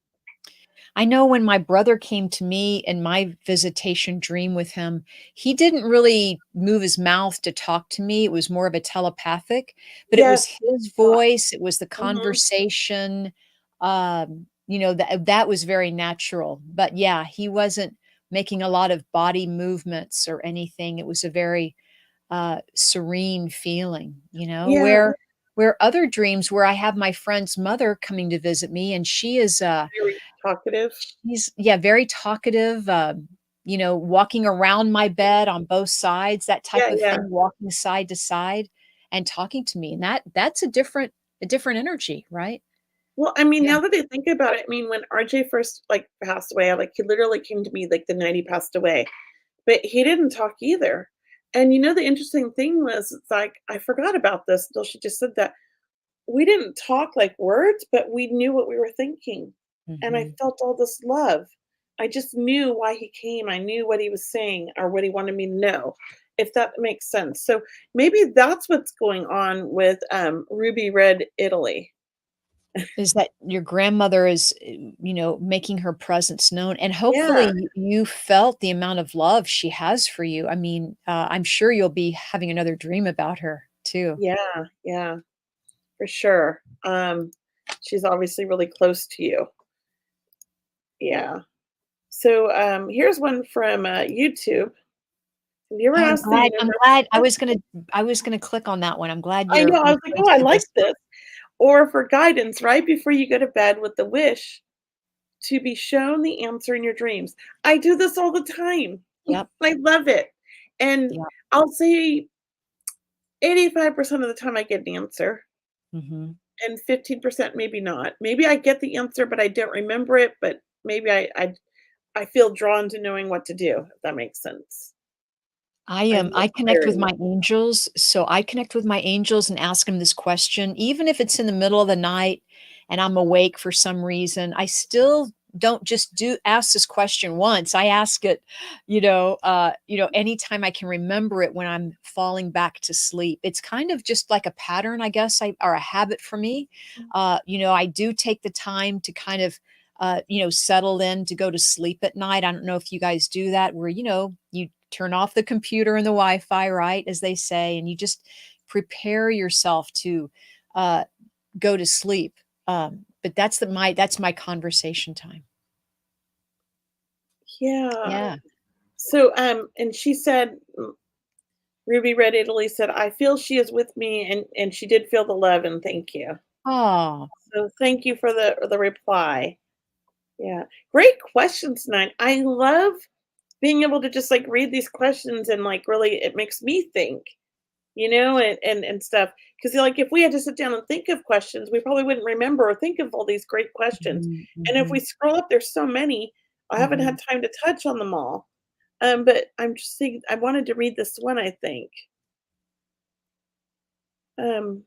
I know when my brother came to me in my visitation dream with him, he didn't really move his mouth to talk to me. It was more of a telepathic, but it was Yes. his voice, it was the Mhm. conversation. That was very natural. But yeah, he wasn't making a lot of body movements or anything. It was a very serene feeling, Yeah, where other dreams where I have my friend's mother coming to visit me, and she is very talkative. He's yeah, very talkative, walking around my bed on both sides, that type Yeah, of yeah. thing, walking side to side and talking to me, and that's a different energy, right? Well, I mean, Yeah. now that I think about it, I mean, when RJ first, like, passed away, like, he literally came to me, like, the night he passed away, but he didn't talk either, and, the interesting thing was, it's like, I forgot about this until she just said that. We didn't talk like words, but we knew what we were thinking, and I Mhm. felt all this love. I just knew why he came, I knew what he was saying or what he wanted me to know, if that makes sense. So, maybe that's what's going on with, Ruby Red Italy. Is that your grandmother is, making her presence known, and hopefully Yeah, you felt the amount of love she has for you. I mean, I'm sure you'll be having another dream about her too. yeah, yeah, for sure. She's obviously really close to you. Yeah. So, here's one from, YouTube. Have you ever Oh, asked the I'm universe glad this? I was gonna click on that one. I'm glad I know, I you're was like, "Oh, close I to like this one. this." Or for guidance right before you go to bed with the wish to be shown the answer in your dreams. I do this all the time. Yep, I love it. And yep, I'll say 85% of the time I get an answer mhm. and 15% maybe not. Maybe I get the answer, but I don't remember it, but maybe I feel drawn to knowing what to do, if that makes sense. I'm I more connect clear with in my that. angels, so I connect with my angels and ask them this question, even if it's in the middle of the night and I'm awake for some reason, I still don't just ask this question once. I ask it, anytime I can remember it when I'm falling back to sleep. It's kind of just like a pattern, I guess, or a habit for me. I do take the time to kind of settle in to go to sleep at night. I don't know if you guys do that, where, you turn off the computer and the Wi-Fi, right, as they say, and you just prepare yourself to uh, go to sleep. But that's my conversation time. Yeah. Yeah. So, and she said, Ruby Red Italy said, I feel she is with me, and she did feel the love, and thank you. Oh, So thank you for the reply. Yeah. Great questions tonight. I love being able to just like read these questions and like really it makes me think, and stuff. Because like if we had to sit down and think of questions, we probably wouldn't remember or think of all these great questions. mhm, And if we mhm, scroll up, there's so many. I haven't mhm. had time to touch on them all. But I'm just thinking I wanted to read this one, I think. Um,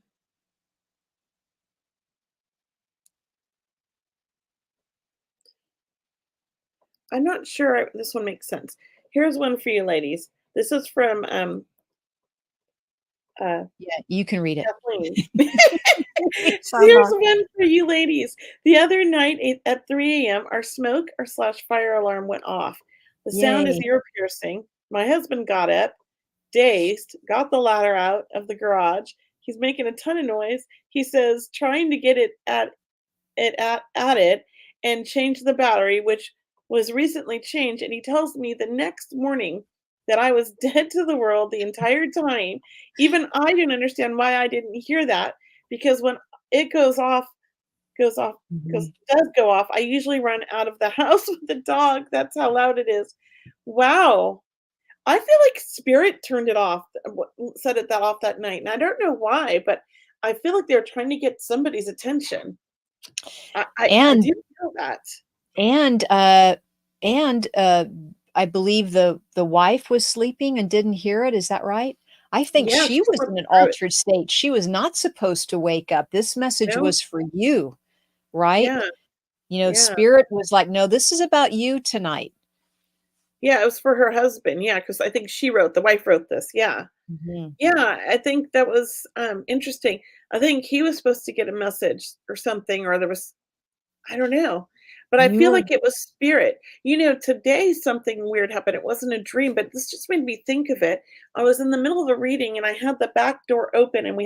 I'm not sure this one makes sense. Here's one for you ladies. This is from uh Yeah, you can read it. Kathleen. So Here's long. one for you ladies. The other night at 3 a.m., our smoke or slash fire alarm went off. The sound is Yay. ear piercing. My husband got up, dazed, got the ladder out of the garage. He's making a ton of noise. He says, trying to get at it and change the battery, which was recently changed. And he tells me the next morning that I was dead to the world the entire time. Even I didn't understand why I didn't hear that because when it goes off, Mhm. does go off, I usually run out of the house with the dog. That's how loud it is. Wow. I feel like spirit turned it off, set it that off that night. And I don't know why, but I feel like they're trying to get somebody's attention. I And do feel that. and uh and I believe the wife was sleeping and didn't hear it. Is that right? I think Yeah, she she was slept in an through it. altered state. She was not supposed to wake up. This message No? was for you, right? Yeah, yeah. Spirit was like, no, this is about you tonight. Yeah, it was for her husband, yeah, because I think the wife wrote this, yeah. Mhm. Yeah, I think that was, interesting. I think he was supposed to get a message or something, or there was I don't know, but I You feel were like it was spirit. Today something weird happened. It wasn't a dream, but this just made me think of it. I was in the middle of a reading and I had the back door open and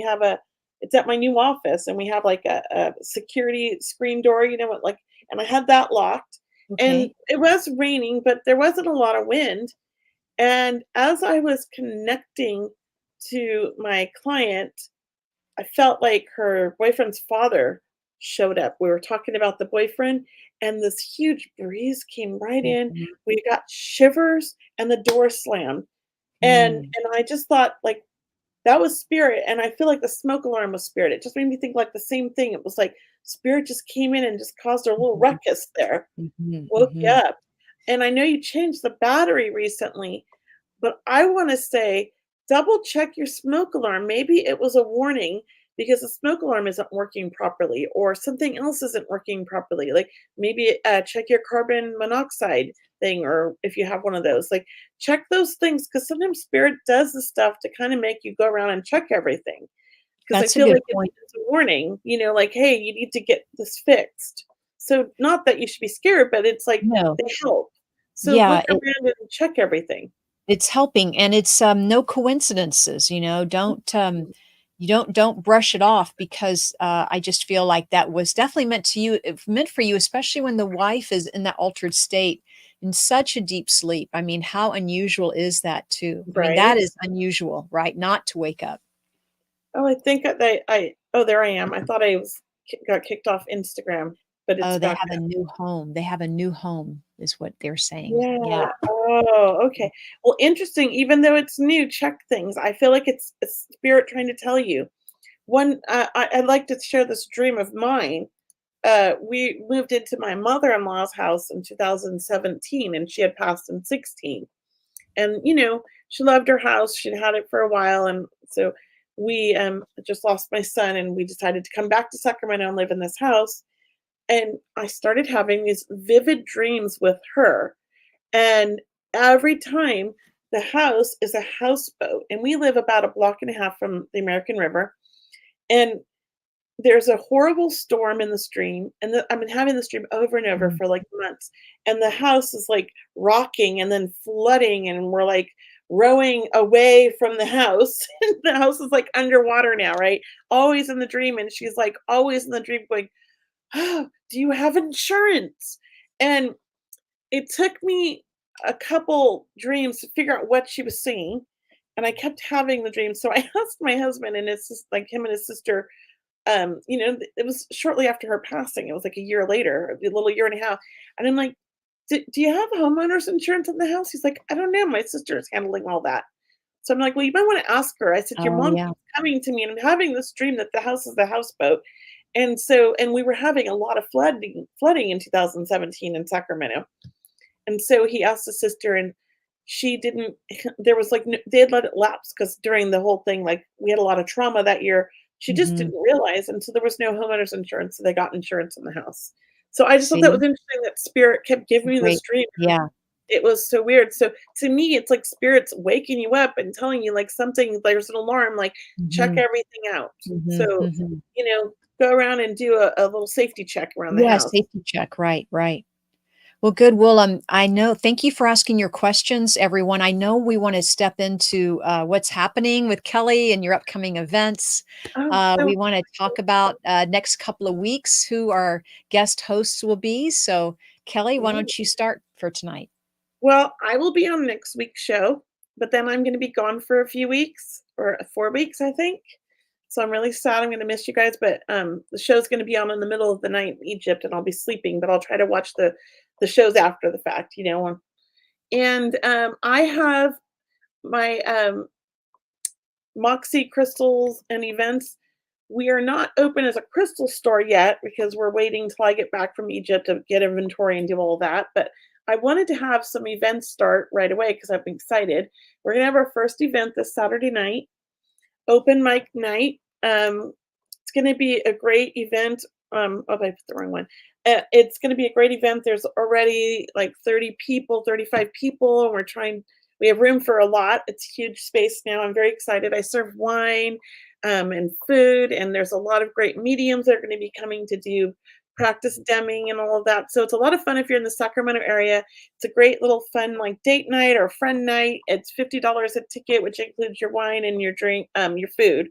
it's at my new office and we have like a security screen door, and I had that locked and okay. it was raining, but there wasn't a lot of wind. And as I was connecting to my client, I felt like her boyfriend's father showed up. We were talking about the boyfriend, and this huge breeze came right in. Mhm. We got shivers, and the door slammed. Mm. And I just thought, like, that was spirit. And I feel like the smoke alarm was spirit. It just made me think like the same thing. It was like spirit just came in and just caused a little Mhm. ruckus there, Mhm. woke you Mhm. up. And I know you changed the battery recently, but I wanna say, double check your smoke alarm. Maybe it was a warning because the smoke alarm isn't working properly or something else isn't working properly. Like, maybe, check your carbon monoxide thing or if you have one of those. Like, check those things because sometimes spirit does the stuff to kinda make you go around and check everything. Because I That's a feel good like point. it's a warning, like, "Hey, you need to get this fixed." So, not that you should be scared, but it's like No. they help. So Yeah, look around and check everything. it's helping, and it's, no coincidences, don't, you don't brush it off because, I just feel like that was definitely meant for you, especially when the wife is in that altered state, in such a deep sleep. I mean, how unusual is that too? I mean, that Right? is unusual, right? Not to wake up. Oh, I think that there I am. I thought I got kicked off Instagram, but it's Oh, they back have a up. new home. They have a new home is what they're saying. Yeah. Yeah. Oh, okay. Well, interesting. Even though it's new, check things. I feel like it's spirit trying to tell you. I'd like to share this dream of mine. We moved into my mother-in-law's house in 2017, and she had passed in 16. And she loved her house. She'd had it for a while, and so we just lost my son, and we decided to come back to Sacramento and live in this house. And I started having these vivid dreams with her. And every time the house is a houseboat, and we live about a block and a half from the American River. And there's a horrible storm in the stream, and I've been having this dream over and over Mhm. for like months. And the house is like rocking and then flooding, and we're like rowing away from the house. And the house is like underwater now, right? Always in the dream. And she's like always in the dream going, "Oh, do you have insurance?" And it took me a couple dreams to figure out what she was singing. And I kept having the dream. So I asked my husband and like him and his sister, it was shortly after her passing. It was like a year later, a little year and a half. And I'm like, do you have homeowners insurance in the house? He's like, I don't know. My sister is handling all that. So I'm like, well, you might want to ask her. I said, your Oh, mom yeah. keeps coming to me and I'm having this dream that the house is the houseboat. And we were having a lot of flooding in 2017 in Sacramento. And so he asked his sister, and she didn't. There was like they had let it lapse because during the whole thing, like we had a lot of trauma that year. She just Mhm. didn't realize, and so there was no homeowners insurance, so they got insurance in the house. So I just thought that was See? interesting that spirit kept giving me this Great. dream. Yeah. It was so weird. So to me, it's like spirits waking you up and telling you like something. There's an alarm, like check Mhm. everything out. Mhm. So Mhm. go around and do a little safety check around the Yeah, house. safety check. Right, right. Well, good. Well, I know. Thank you for asking your questions, everyone. I know we want to step into what's happening with Kelly and your upcoming events. Oh, so We want to talk about next couple of weeks who our guest hosts will be. So, Kelly, why don't you start for tonight? well, I will be on next week's show, but then I'm gonna be gone for a few weeks or 4 weeks, I think. So I'm really sad. I'm gonna miss you guys, but, the show's gonna be on in the middle of the night in Egypt, and I'll be sleeping, but I'll try to watch the shows after the fact, I have my, Moxie crystals and events. We are not open as a crystal store yet because we're waiting till I get back from Egypt to get inventory and do all that. But I wanted to have some events start right away because I'm excited. We're gonna have our first event this Saturday night, open mic night. It's gonna be a great event. Oh, I put the wrong one. It's gonna be a great event. There's already like 30 people, 35 people, and we have room for a lot. It's huge space now. I'm very excited. I serve wine and food, and there's a lot of great mediums that are going to be coming to do practice demming and all of that. So it's a lot of fun if you're in the Sacramento area. It's a great little fun like date night or friend night. It's $50 a ticket, which includes your wine and your drink, your food.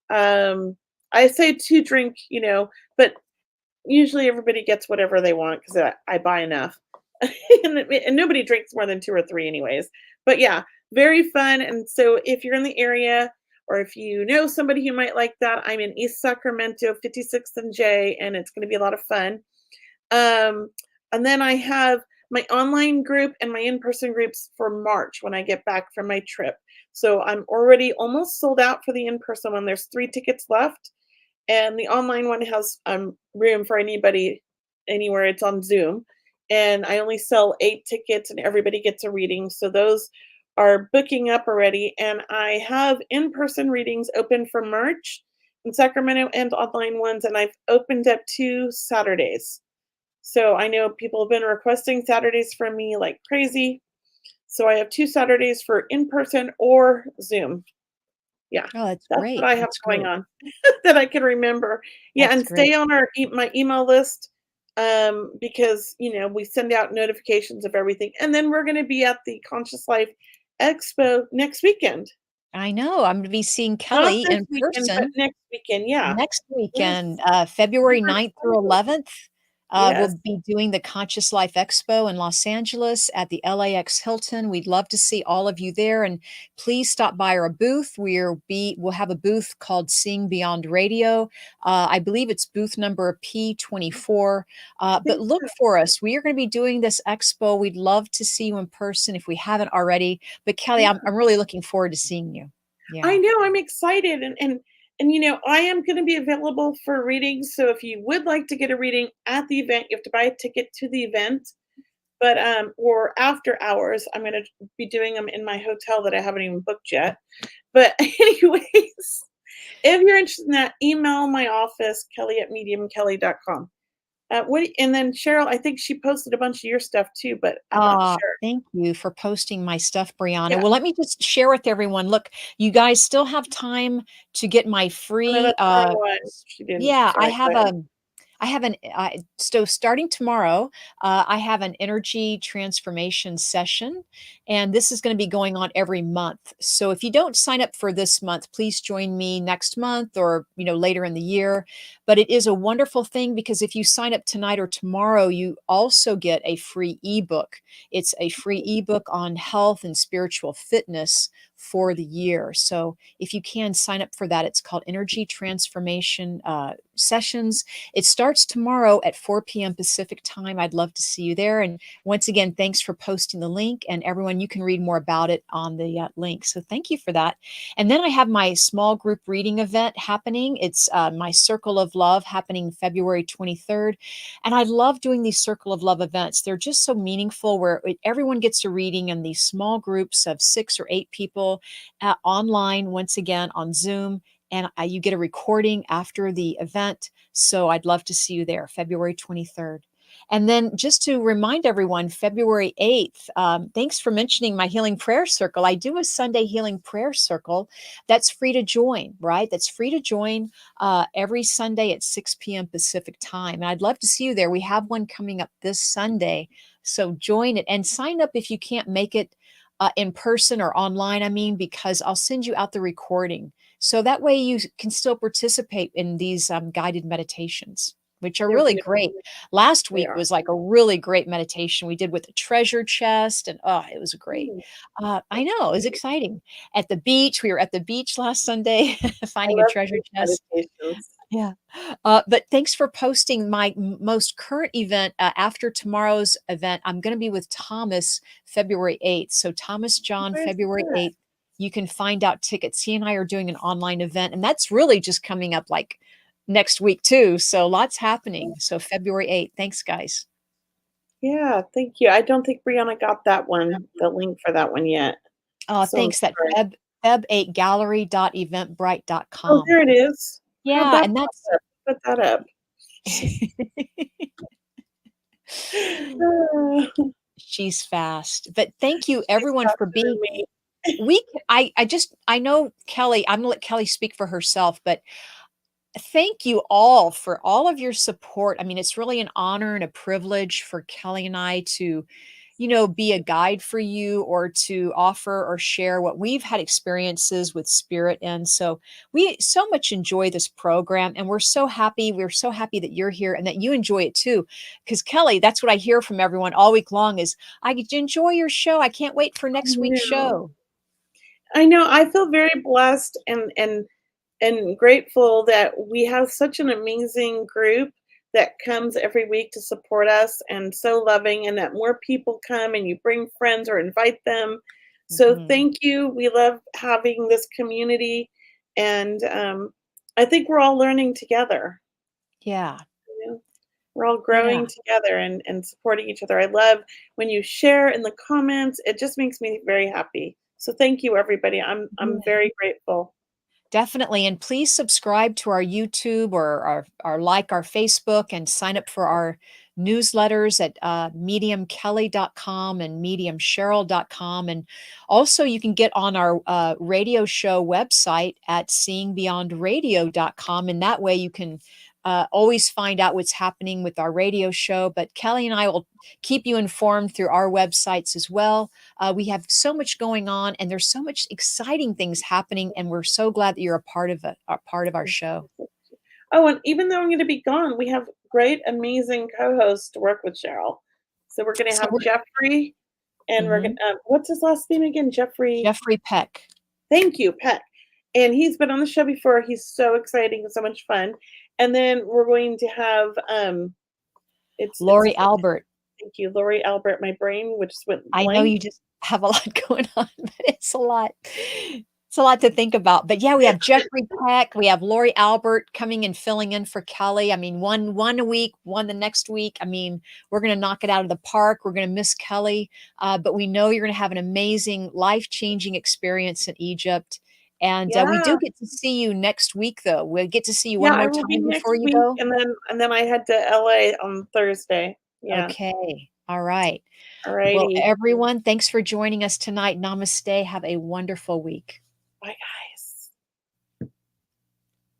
Um, I say to drink, but usually everybody gets whatever they want because I buy enough. And nobody drinks more than two or three anyways. But yeah, very fun. And so if you're in the area or if you know somebody who might like that, I'm in East Sacramento, 56th and J, and it's going to be a lot of fun. Um, and then I have my online group and my in-person groups for March when I get back from my trip. So I'm already almost sold out for the in-person one. There's 3 tickets left, and the online one has room for anybody anywhere. It's on Zoom, and I only sell 8 tickets, and everybody gets a reading. So those are booking up already, and I have in-person readings open for March in Sacramento and online ones, and I've opened up 2 Saturdays. So I know people have been requesting Saturdays from me like crazy. So I have 2 Saturdays for in person or Zoom. Yeah, Oh, that's that's what great. I have That's going great. on that I can remember. Yeah, That's and great. stay on my email list because we send out notifications of everything. And then we're going to be at the Conscious Life Expo next weekend. I know. I'm going to be seeing Not Kelly this in weekend, but person next weekend. Yeah. next Yes. weekend, February Super 9th through excited. 11th. Yes. We'll be doing the Conscious Life Expo in Los Angeles at the LAX Hilton. We'd love to see all of you there, and please stop by our booth. We'll have a booth called Seeing Beyond Radio. I believe it's booth number P24. But Thank look you. for us. We are going to be doing this expo. We'd love to see you in person if we haven't already. But Kelly, I'm really looking forward to seeing you. I Yeah. know, I'm excited, and I am gonna be available for readings, so if you would like to get a reading at the event, you have to buy a ticket to the event, but, or after hours, I'm gonna be doing them in my hotel that I haven't even booked yet. But anyways, if you're interested in that, email my office, kelly@mediumkelly.com. And then Cheryl, I think she posted a bunch of your stuff too, but I'm not sure. Thank you for posting my stuff, Brianna. Yeah. Well, let me just share with everyone. Look, you guys still have time to get my Oh, no, free, that's not why she didn't. yeah, Sorry, go ahead. I have so starting tomorrow, I have an energy transformation session, and this is going to be going on every month. So if you don't sign up for this month, please join me next month or, later in the year. But it is a wonderful thing because if you sign up tonight or tomorrow, you also get a free ebook. It's a free ebook on health and spiritual fitness for the year. So if you can sign up for that, it's called Energy Transformation Sessions. It starts tomorrow at 4 p.m. Pacific time. I'd love to see you there. And once again, thanks for posting the link. And everyone, you can read more about it on the link. So thank you for that. And then I have my small group reading event happening. It's my Circle of Love happening February 23rd. And I love doing these Circle of Love events. They're just so meaningful where everyone gets a reading in these small groups of 6 or 8 people online, once again on Zoom. And you get a recording after the event. So I'd love to see you there, February 23rd. And then just to remind everyone, February 8th, thanks for mentioning my Healing Prayer Circle. I do a Sunday Healing Prayer Circle that's free to join, right? That's free to join every Sunday at 6 p.m. Pacific time. And I'd love to see you there. We have one coming up this Sunday. So join it and sign up if you can't make it in person or online, because I'll send you out the recording. So that way you can still participate in these guided meditations, which are They're really beautiful. great. Last They week are. was like a really great meditation we did with the treasure chest, and it was great. I know, it was exciting. At the beach, we were at the beach last Sunday, I finding a love treasure these chest. meditations. Yeah. But thanks for posting my most current event. After tomorrow's event, I'm going to be with Thomas February 8th. So Thomas John, Where's February that? 8th. You can find out tickets. He and I are doing an online event, and that's really just coming up like next week too. So lots happening. So February 8th. Thanks, guys. Yeah, thank you. I don't think Brianna got that one, the link for that one yet. So I'm Thanks. That sorry. Oh, feb8gallery.eventbrite.com. there it is. How'd Yeah, that and pop that's up? Put that up. she's fast. But thank you She's everyone for faster than being me. I know Kelly, I'm gonna let Kelly speak for herself, but thank you all for all of your support. It's really an honor and a privilege for Kelly and I to, be a guide for you or to offer or share what we've had experiences with spirit. And so we so much enjoy this program and we're so happy. We're so happy that you're here and that you enjoy it too. Because Kelly, that's what I hear from everyone all week long is I enjoy your show. I can't wait for next week's show. I know. I feel very blessed and grateful that we have such an amazing group that comes every week to support us and so loving, and that more people come and you bring friends or invite them. So Mhm. thank you. We love having this community, and I think we're all learning together. Yeah. You know? We're all Yeah. growing together and supporting each other. I love when you share in the comments. It just makes me very happy. So thank you, everybody. I'm very grateful. Definitely. And please subscribe to our YouTube or our like our Facebook and sign up for our newsletters at mediumkelly.com and mediumcheryl.com. And also you can get on our radio show website at seeingbeyondradio.com. And that way you can always find out what's happening with our radio show. But Kelly and I will keep you informed through our websites as well. We have so much going on, and there's so much exciting things happening, and we're so glad that you're a part of our show. Oh, and even though I'm going to be gone, we have great, amazing co-hosts to work with Cheryl. So we're going to So have Jeffrey, and we're going Mhm. to, what's his last name again? Jeffrey. Jeffrey Peck. Thank you, Peck. And he's been on the show before. He's so exciting and so much fun. And then we're going to have, it's Lori Albert. thank you, Lori Albert. My brain, which went I know blank. you just have a lot going on, but it's a lot. It's a lot to think about. But yeah, we have Jeffrey Peck, we have Lori Albert coming and filling in for Kelly. One a week, one the next week. We're going to knock it out of the park. We're going to miss Kelly, but we know you're going to have an amazing, life-changing experience in Egypt. And we do Yeah. get to see you next week, though. We'll get to see you Yeah, one I more will be time before next you week, go. and then I head to LA on Thursday. Yeah. Okay. All right. Well, Alrighty. everyone, thanks for joining us tonight. Namaste. Have a wonderful week. Bye, guys.